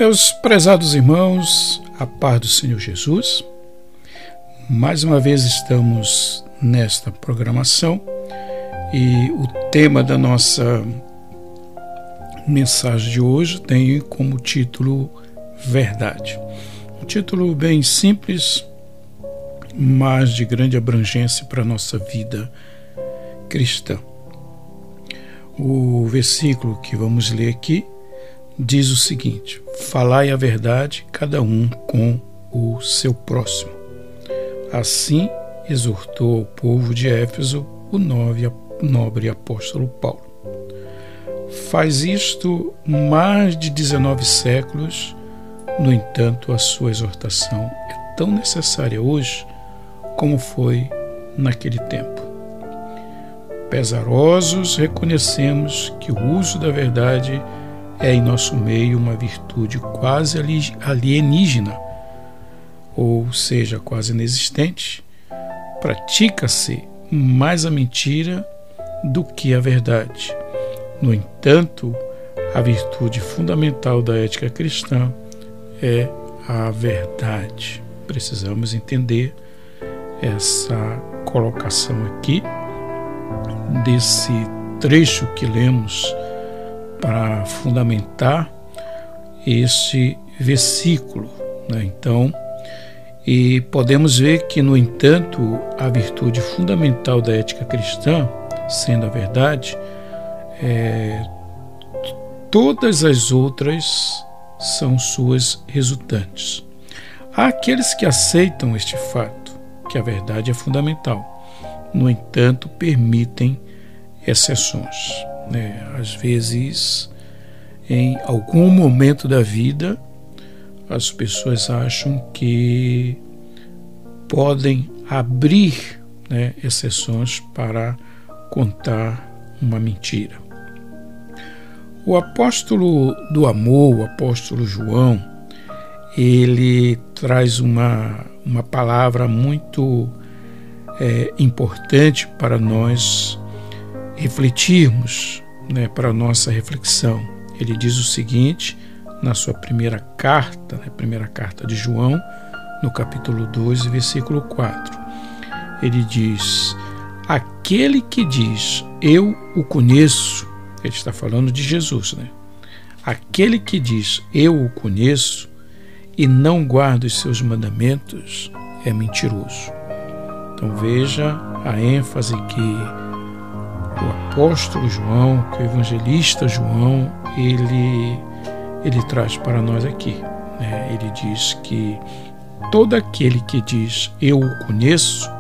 Meus prezados irmãos, a paz do Senhor Jesus, mais uma vez estamos nesta programação e o tema da nossa mensagem de hoje tem como título Verdade. Um título bem simples, mas de grande abrangência para a nossa vida cristã. O versículo que vamos ler aqui diz o seguinte: falai a verdade, cada um com o seu próximo. Assim exortou ao povo de Éfeso o nobre apóstolo Paulo. Faz isto mais de 19 séculos, no entanto, a sua exortação é tão necessária hoje como foi naquele tempo. Pesarosos, reconhecemos que o uso da verdade é em nosso meio uma virtude quase alienígena, ou seja, quase inexistente. Pratica-se mais a mentira do que a verdade. No entanto, a virtude fundamental da ética cristã é a verdade. Precisamos entender essa colocação aqui, desse trecho que lemos para fundamentar este versículo, né? Então, e podemos ver que, no entanto, a virtude fundamental da ética cristã, sendo a verdade, todas as outras são suas resultantes. Há aqueles que aceitam este fato, que a verdade é fundamental, no entanto, permitem exceções. Às vezes, em algum momento da vida, as pessoas acham que podem abrir, exceções para contar uma mentira. O apóstolo do amor, o apóstolo João, ele traz uma palavra muito importante para nós refletirmos, para a nossa reflexão. Ele diz o seguinte, na sua primeira carta de João, no capítulo 12, versículo 4. Ele diz: aquele que diz, eu o conheço, ele está falando de Jesus, aquele que diz, eu o conheço, e não guarda os seus mandamentos, é mentiroso. Então veja a ênfase que o apóstolo João, que o evangelista João, ele traz para nós aqui. Ele diz que todo aquele que diz, eu o conheço,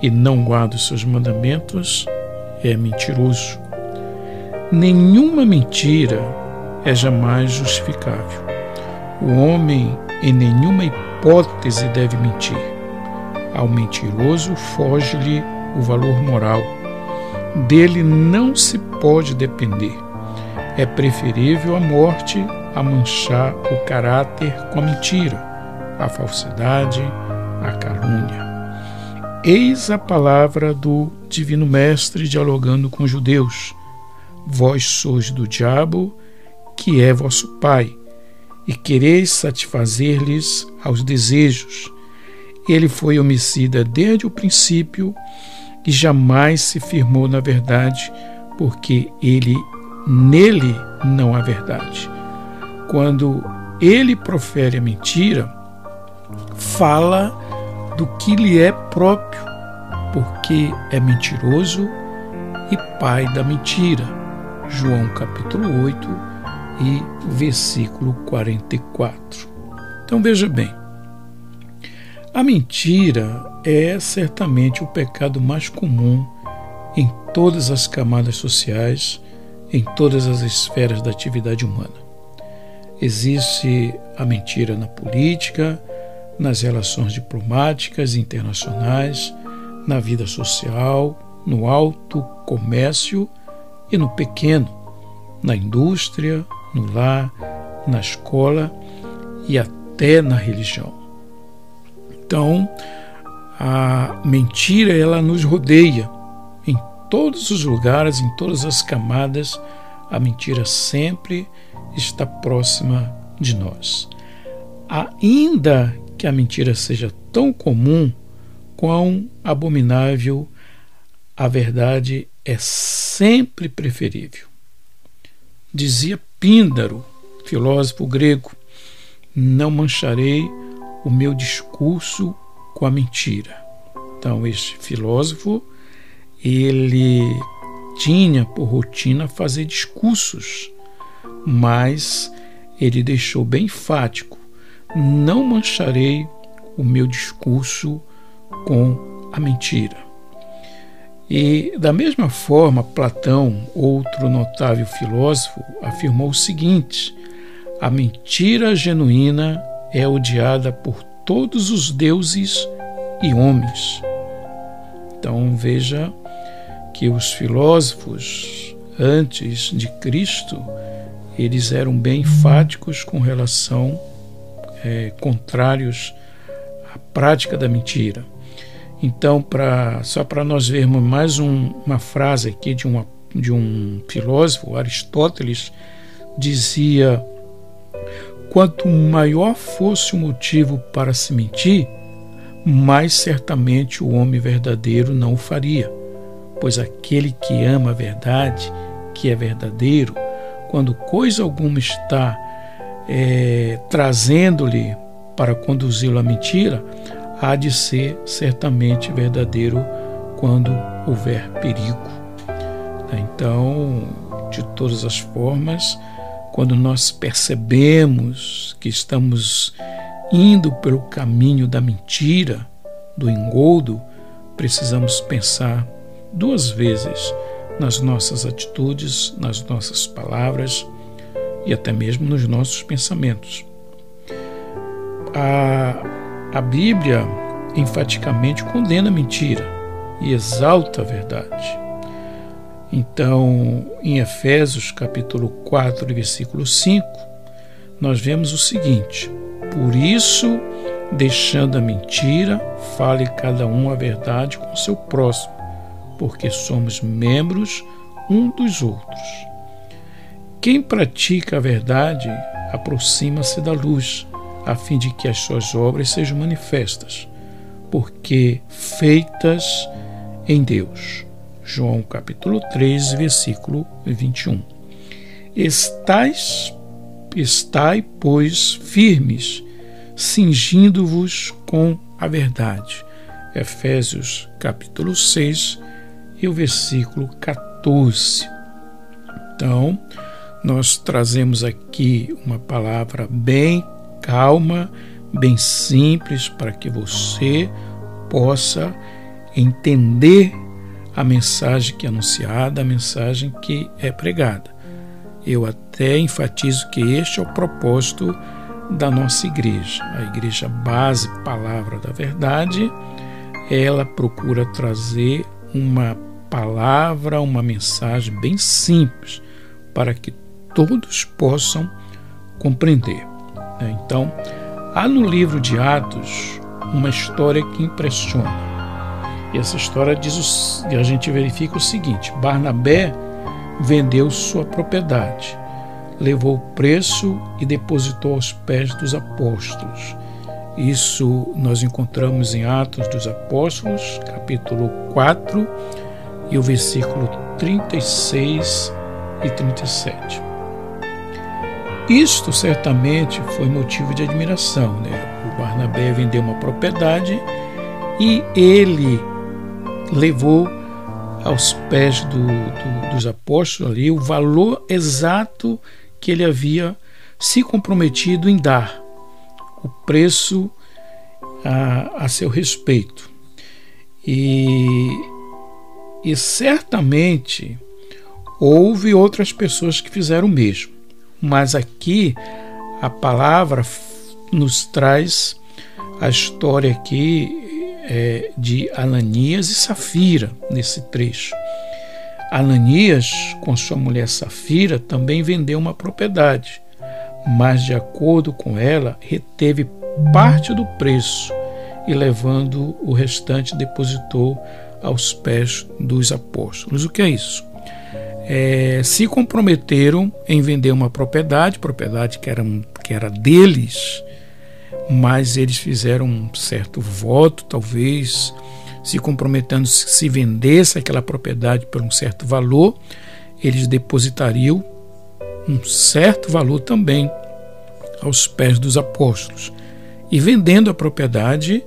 e não guarda os seus mandamentos, é mentiroso. Nenhuma mentira é jamais justificável. O homem em nenhuma hipótese deve mentir. Ao mentiroso foge-lhe o valor moral. Dele não se pode depender. É preferível a morte a manchar o caráter com a mentira, a falsidade, a calúnia. Eis a palavra do Divino Mestre dialogando com os judeus. Vós sois do diabo, que é vosso pai, e quereis satisfazer-lhes aos desejos. Ele foi homicida desde o princípio e jamais se firmou na verdade, porque nele não há verdade. Quando ele profere a mentira, fala do que lhe é próprio, porque é mentiroso e pai da mentira. João capítulo 8 e versículo 44. Então veja bem, a mentira é certamente o pecado mais comum em todas as camadas sociais, em todas as esferas da atividade humana. Existe a mentira na política, nas relações diplomáticas e internacionais, na vida social, no alto comércio e no pequeno, na indústria, no lar, na escola e até na religião. Então, a mentira, ela nos rodeia em todos os lugares, em todas as camadas. A mentira sempre está próxima de nós. Ainda que a mentira seja tão comum, quão abominável, a verdade é sempre preferível. Dizia Píndaro, filósofo grego: não mancharei o meu discurso com a mentira. Então, este filósofo, ele tinha por rotina fazer discursos, mas ele deixou bem enfático: não mancharei o meu discurso com a mentira. E, da mesma forma, Platão, outro notável filósofo, afirmou o seguinte: a mentira genuína é odiada por todos os deuses e homens. Então, veja que os filósofos antes de Cristo, eles eram bem enfáticos com relação, contrários à prática da mentira. Então, só para nós vermos mais uma frase aqui de um filósofo, Aristóteles, dizia: quanto maior fosse o motivo para se mentir, mais certamente o homem verdadeiro não o faria, pois aquele que ama a verdade, que é verdadeiro, quando coisa alguma está trazendo-lhe para conduzi-lo à mentira, há de ser certamente verdadeiro quando houver perigo. Então, de todas as formas, quando nós percebemos que estamos indo pelo caminho da mentira, do engodo, precisamos pensar duas vezes nas nossas atitudes, nas nossas palavras e até mesmo nos nossos pensamentos. A Bíblia enfaticamente condena a mentira e exalta a verdade. Então, em Efésios capítulo 4, versículo 5, nós vemos o seguinte: por isso, deixando a mentira, fale cada um a verdade com o seu próximo, porque somos membros um dos outros. Quem pratica a verdade aproxima-se da luz, a fim de que as suas obras sejam manifestas, porque feitas em Deus. João capítulo 3, versículo 21. Estai, pois, firmes, cingindo-vos com a verdade. Efésios capítulo 6 e o versículo 14. Então, nós trazemos aqui uma palavra bem calma, bem simples, para que você possa entender a mensagem que é anunciada, a mensagem que é pregada. Eu até enfatizo que este é o propósito da nossa igreja. A Igreja Base Palavra da Verdade, ela procura trazer uma palavra, uma mensagem bem simples, para que todos possam compreender. Então, há no livro de Atos uma história que impressiona. E essa história e a gente verifica o seguinte: Barnabé vendeu sua propriedade, levou o preço e depositou aos pés dos apóstolos. Isso nós encontramos em Atos dos Apóstolos, capítulo 4, e o versículo 36 e 37. Isto certamente foi motivo de admiração, O Barnabé vendeu uma propriedade e ele levou aos pés dos apóstolos ali o valor exato que ele havia se comprometido em dar, o preço a seu respeito. E certamente houve outras pessoas que fizeram o mesmo. Mas aqui a palavra nos traz a história aqui de Ananias e Safira, nesse trecho. Ananias, com sua mulher Safira, também vendeu uma propriedade, mas de acordo com ela, reteve parte do preço e, levando o restante, depositou aos pés dos apóstolos. O que é isso? Se comprometeram em vender uma propriedade que era deles, mas eles fizeram um certo voto, talvez se comprometendo, se vendesse aquela propriedade por um certo valor, eles depositariam um certo valor também aos pés dos apóstolos. E vendendo a propriedade,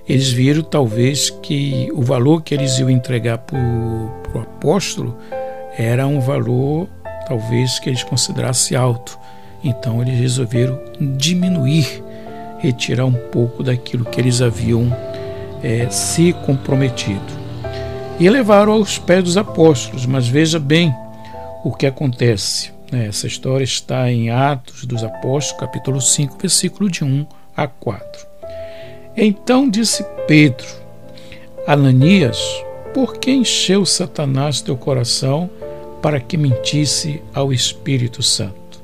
eles viram talvez que o valor que eles iam entregar para o apóstolo era um valor talvez que eles considerassem alto. Então eles resolveram diminuir, retirar um pouco daquilo que eles haviam se comprometido. E levaram aos pés dos apóstolos. Mas veja bem o que acontece. Essa história está em Atos dos Apóstolos, capítulo 5, versículo de 1 a 4. Então disse Pedro: Ananias, por que encheu Satanás teu coração para que mentisse ao Espírito Santo,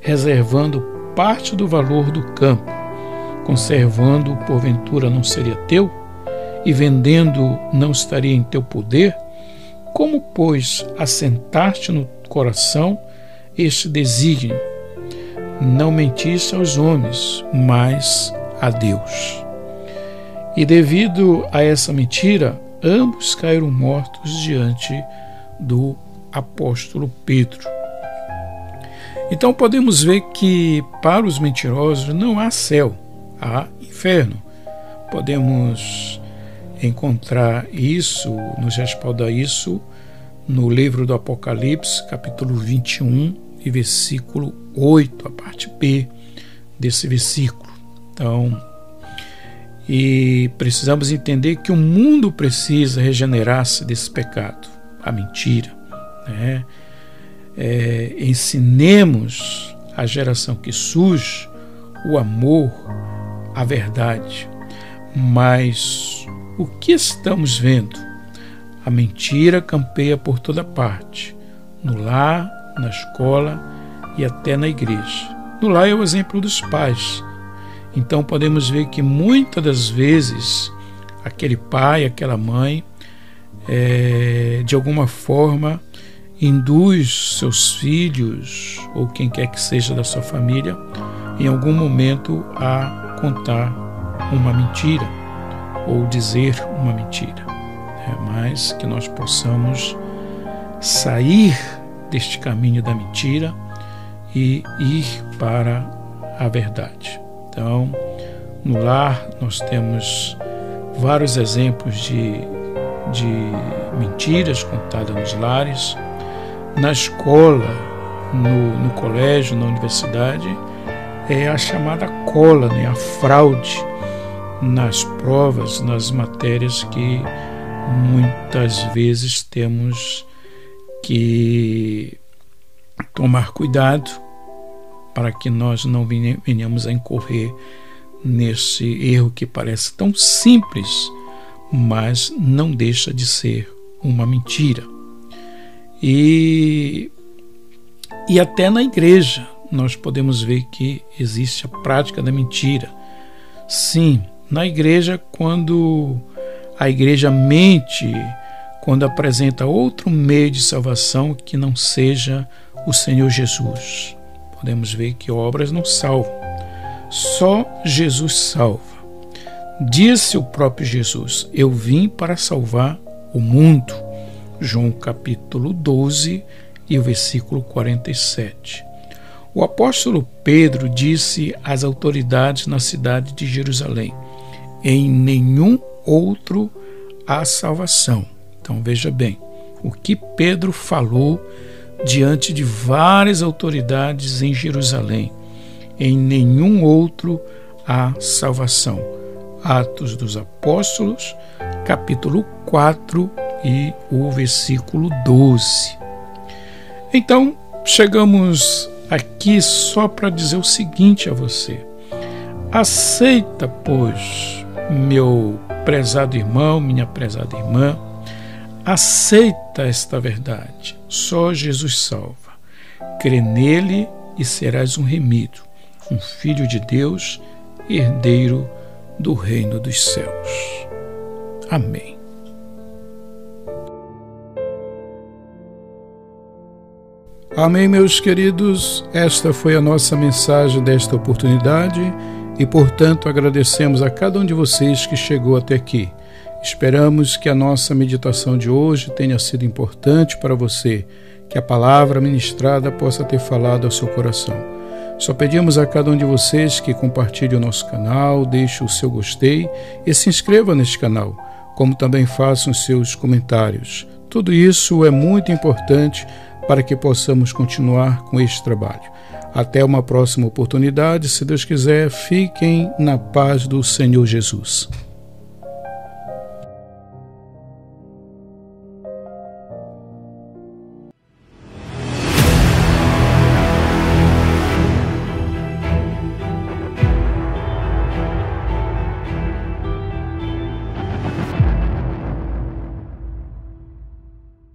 reservando parte do valor do campo, conservando porventura não seria teu, e vendendo não estaria em teu poder? Como, pois, assentaste no coração este desígnio? Não mentiste aos homens, mas a Deus. E devido a essa mentira, ambos caíram mortos diante do apóstolo Pedro. Então podemos ver que para os mentirosos não há céu, há inferno. Podemos encontrar isso, nos respalda isso, no livro do Apocalipse, capítulo 21 e versículo 8, a parte B desse versículo. Então, e precisamos entender que o mundo precisa regenerar-se desse pecado, a mentira, né? Ensinemos à geração que surge o amor, a verdade. Mas o que estamos vendo? A mentira campeia por toda parte, no lar, na escola e até na igreja. No lar é o exemplo dos pais. Então podemos ver que muitas das vezes aquele pai, aquela mãe, de alguma forma induz seus filhos ou quem quer que seja da sua família em algum momento a contar uma mentira ou dizer uma mentira. Mas que nós possamos sair deste caminho da mentira e ir para a verdade. Então, no lar nós temos vários exemplos de mentiras contadas nos lares, na escola, no colégio, na universidade, é a chamada cola, né? A fraude nas provas, nas matérias que muitas vezes temos que tomar cuidado para que nós não venhamos a incorrer nesse erro que parece tão simples, mas não deixa de ser uma mentira. E até na igreja nós podemos ver que existe a prática da mentira. Sim, na igreja, quando a igreja mente, quando apresenta outro meio de salvação que não seja o Senhor Jesus. Podemos ver que obras não salvam, só Jesus salva. Disse o próprio Jesus: eu vim para salvar o mundo. João capítulo 12 e o versículo 47. O apóstolo Pedro disse às autoridades na cidade de Jerusalém: em nenhum outro há salvação. Então veja bem, o que Pedro falou diante de várias autoridades em Jerusalém: em nenhum outro há salvação. Atos dos Apóstolos, capítulo 4 e o versículo 12. Então, chegamos aqui só para dizer o seguinte a você: aceita, pois, meu prezado irmão, minha prezada irmã, aceita esta verdade. Só Jesus salva. Crê nele e serás um remido, um filho de Deus, herdeiro do reino dos céus. Amém. Amém, meus queridos. Esta foi a nossa mensagem desta oportunidade e, portanto, agradecemos a cada um de vocês que chegou até aqui. Esperamos que a nossa meditação de hoje tenha sido importante para você, que a palavra ministrada possa ter falado ao seu coração. Só pedimos a cada um de vocês que compartilhe o nosso canal, deixe o seu gostei e se inscreva neste canal, como também façam os seus comentários. Tudo isso é muito importante para que possamos continuar com este trabalho. Até uma próxima oportunidade, se Deus quiser, fiquem na paz do Senhor Jesus.